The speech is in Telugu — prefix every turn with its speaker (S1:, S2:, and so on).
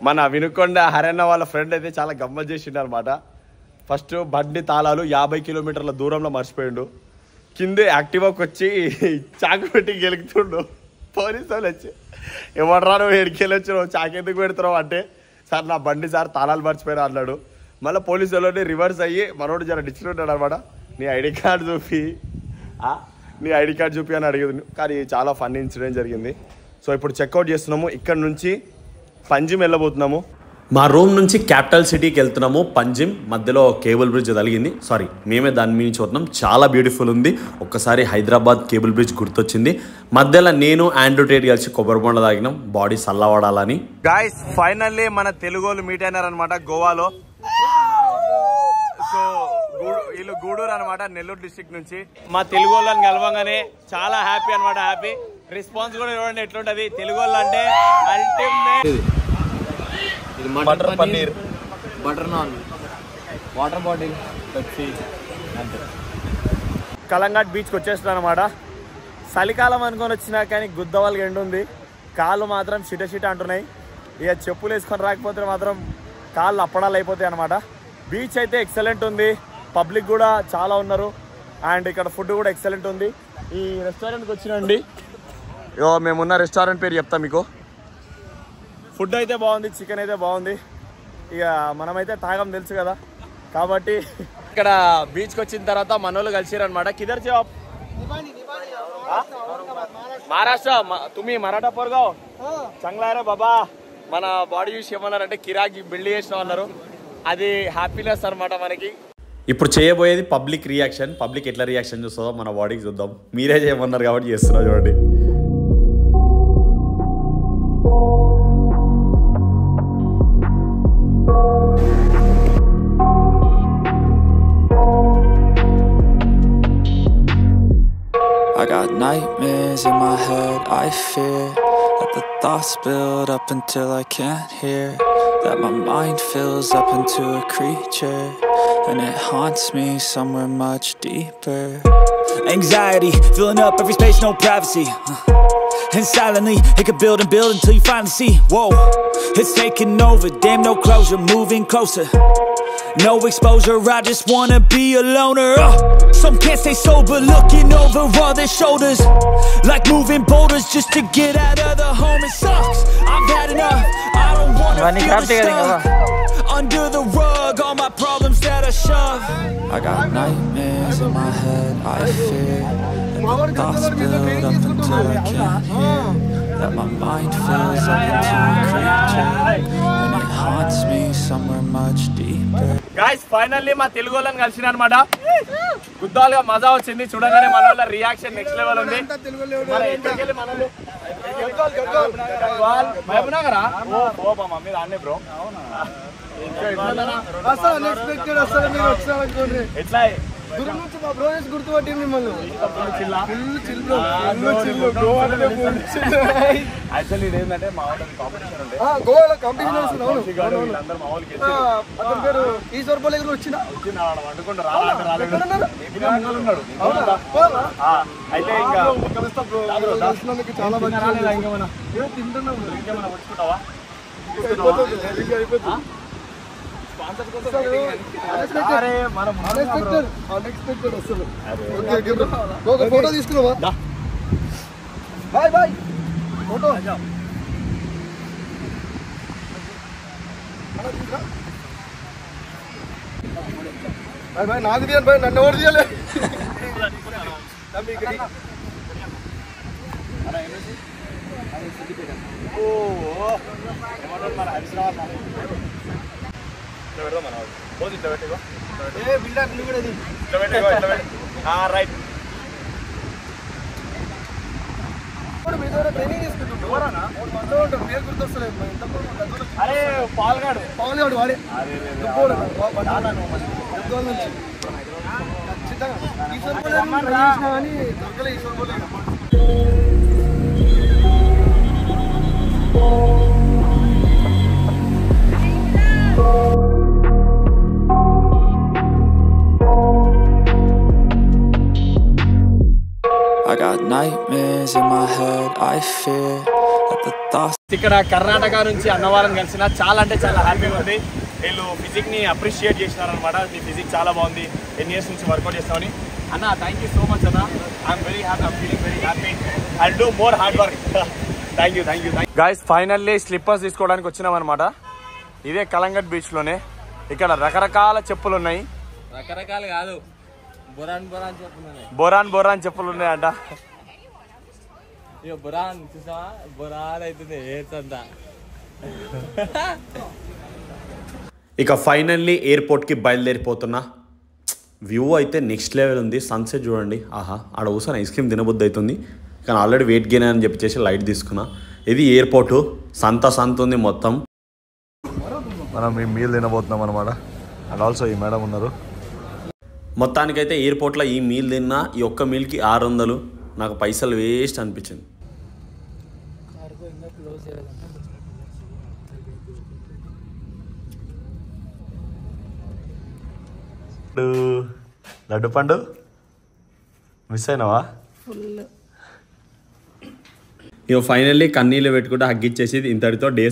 S1: మన వినుకొండ హరన్న వాళ్ళ ఫ్రెండ్ అయితే చాలా గమ్మత్ చేసిండు అనమాట. ఫస్ట్ బండి తాళాలు 50 కిలోమీటర్ల దూరంలో మర్చిపోయిండు. కిందే యాక్టివాకి వచ్చి చాకు పెట్టి గెలుకుతుండు. పోలీసు వాళ్ళు వచ్చి ఎవడరా నువ్వు ఎడికెళ్ళొచ్చు చాకెందుకు పెడతావు అంటే, సార్ నా బండి సార్ తాళాలు మర్చిపోయినా అన్నాడు. మళ్ళీ పోలీసు వాళ్ళని రివర్స్ అయ్యి మనోడు జర డిస్ట్రిక్ట్ ఉంటాడు అనమాట. నీ ఐడి కార్డు చూపి అని అడిగింది. కానీ చాలా ఫన్ ఇన్సిడెంట్ జరిగింది. సో ఇప్పుడు చెక్అవుట్ చేస్తున్నాము. ఇక్కడ నుంచి పంజిమ్ వెళ్ళబోతున్నాము. మా రూమ్ నుంచి క్యాపిటల్ సిటీకి వెళ్తున్నాము. పంజిమ్ మధ్యలో కేబుల్ బ్రిడ్జ్ తగిలింది. సారీ, మేమే దాని మీద చూస్తున్నాం. చాలా బ్యూటిఫుల్ ఉంది. ఒక్కసారి హైదరాబాద్ కేబుల్ బ్రిడ్జ్ గుర్తొచ్చింది. మధ్యలో నేను ఆండ్రూ టేట్ కలిసి కొబ్బరి బొండ తాగినాం బాడీ చల్లబడాలని. గాయ్స్ ఫైనల్లీ మన తెలుగు వాళ్ళు మీట్ అయినారనమాట గోవాలో. సో వీళ్ళు గూడూరు అనమాట, నెల్లూరు డిస్ట్రిక్ట్ నుంచి. మా తెలుగు వాళ్ళని కలవంగానే చాలా హ్యాపీ అనమాట. హ్యాపీ రెస్పాన్స్ కూడా చూడండి ఎట్లుంటది. తెలుగు వాళ్ళు అంటే ultimate.
S2: Matar paneer, butter non, water bottle, Pepsi అంతే.
S1: కలంఘాట్ బీచ్కి వచ్చేస్తున్నాను అనమాట. చలికాలం అనుకొని వచ్చినా కానీ గుద్దవాళ్ళకి ఎండు ఉంది. కాళ్ళు మాత్రం చిట అంటున్నాయి. ఇక చెప్పులు వేసుకొని రాకపోతే మాత్రం కాళ్ళు అప్పడాలు అయిపోతాయి అనమాట. బీచ్ అయితే ఎక్సలెంట్ ఉంది. పబ్లిక్ కూడా చాలా ఉన్నారు. అండ్ ఇక్కడ ఫుడ్ కూడా ఎక్సలెంట్ ఉంది. ఈ రెస్టారెంట్కి వచ్చినండి. మేమున్న రెస్టారెంట్ పేరు చెప్తాం మీకు. ఫుడ్ అయితే బాగుంది, చికెన్ అయితే బాగుంది. ఇక మనమైతే తాగం తెలుసు కదా. కాబట్టి ఇక్కడ బీచ్కి వచ్చిన తర్వాత మనోళ్ళు కలిసిరనమాట. కిదర్ से आप? महाराष्ट्र. तुम्ही मराठा पोरगाव चांगला रे बाबा. మన బాడీ చూసి ఏమన్నారంటే కిరాకి బిల్డ్ చేసినాం అన్నారు. అది హ్యాపీనెస్ అనమాట మనకి. ఇప్పుడు చేయబోయేది పబ్లిక్ రియాక్షన్. పబ్లిక్ ఎట్లా రియాక్షన్ చూస్తుందో మన బాడీకి చూద్దాం. మీరే చేయమన్నారు కాబట్టి చేస్తున్నారు చూడండి.
S3: I got nightmares in my head, I fear that the thoughts build up until I can't hear, that my mind fills up into a creature, and it haunts me somewhere much deeper. Anxiety, filling up every space, no privacy, and silently, it could build and build until you finally see, whoa, it's taking over, damn no closure, moving closer. No exposure, I just wanna be a loner. Some can't stay sober, looking over all their shoulders, like moving boulders just to get out of the home. It sucks, I've had enough. I don't wanna feel stuck under the rug, all my problems that I shove. I got nightmares in my head, I fear that the thoughts build up until I can't hear, that my mind fills up into a creature, and it haunts me somewhere much deeper.
S1: Guys finally మా తెలుగు వాళ్ళని కలిసిన అనమాట. గుద్దాలుగా మజా వచ్చింది. చూడగానే మన వాళ్ళ రియాక్షన్ నెక్స్ట్ లెవెల్ ఉంది. ఎట్లా గుర్తుపట్టి మిమ్మల్ని యాక్చువల్లీ ఏంటంటే మా వాళ్ళకి కాంపిటీషన్ ఉంటే గోవాలో కాంపిటీషన్ ఈశ్వర్ పోలే వచ్చిన వండుకుంటూ రాలేడు. అయితే ఇంకా చాలా ఇంకేమన్నా తింటున్నాం. ఇంకేమన్నా వచ్చుకుంటావా? ఫోటో తీసుకున్నావా? Bye bye photo bye. నాకు తీయాలి బాయ్, నన్ను ఎవరు తీయాలి? రైట్. ట్రైనింగ్ తీసుకుంటాం. పేరు గుర్తొస్తలేదు. అరే పాల్గాడు వాడే ఖచ్చితంగా ఈశ్వర్ పోలే కానీ దొరకలే. ఈశ్వర్ పోలే
S3: I got nightmares in my head, I fear that the thoughts
S1: ఇక్కడ కర్ణాటక నుంచి అన్న వాళ్ళని కలిసిన చాలా అంటే చాలా హ్యాపీగా ఉంది. వీళ్ళు ఫిజిక్ని అప్రిషియేట్ చేసినారనమాట. మీ ఫిజిక్ చాలా బాగుంది, 10 years నుంచి వర్కౌట్ చేస్తామని. అన్న థ్యాంక్ యూ సో మచ్ అన్న. I'm very happy, I'm feeling very happy. I do more hard work. Thank you guys. Finally slippers తీసుకోవడానికి వచ్చినాం అనమాట. ఇదే కలంగట్ బీచ్లోనే. ఇక్కడ రకరకాల చెప్పులు ఉన్నాయి.
S2: రకరకాలు కాదు,
S1: బొరాన్ చెప్పులు ఉన్నాయంట.
S2: ఇక బురాన్ చూసా, బురాన్ అవుతుంది ఏతంతా.
S1: ఇక ఫైనల్లీ ఎయిర్పోర్ట్కి బయలుదేరిపోతున్నా. వ్యూ అయితే నెక్స్ట్ లెవెల్ ఉంది. సన్సెట్ చూడండి, ఆహా. ఆడ కూర్చొని ఐస్ క్రీమ్ తినబుద్ధి అవుతుంది, కానీ ఆల్రెడీ వెయిట్ గెయిన్ అని చెప్పేసి లైట్ తీసుకున్నా. ఇది ఎయిర్పోర్టు, సంత ఉంది మొత్తం. మనం ఈ మీల్ తినబోతున్నాం అనమాట. అండ్ ఆల్సో ఈ మేడం ఉన్నారు. మొత్తానికైతే ఎయిర్పోర్ట్లో ఈ మీల్ తిన్నా. ఈ ఒక్క మీల్కి 600. నాకు పైసలు వేస్ట్ అనిపించింది. లడ్డు పండు మిస్ అయినావా? ఇక ఫైనల్లీ కన్నీళ్ళు పెట్టుకుంటే హగ్గిచ్చేసి ఇంతటితో డే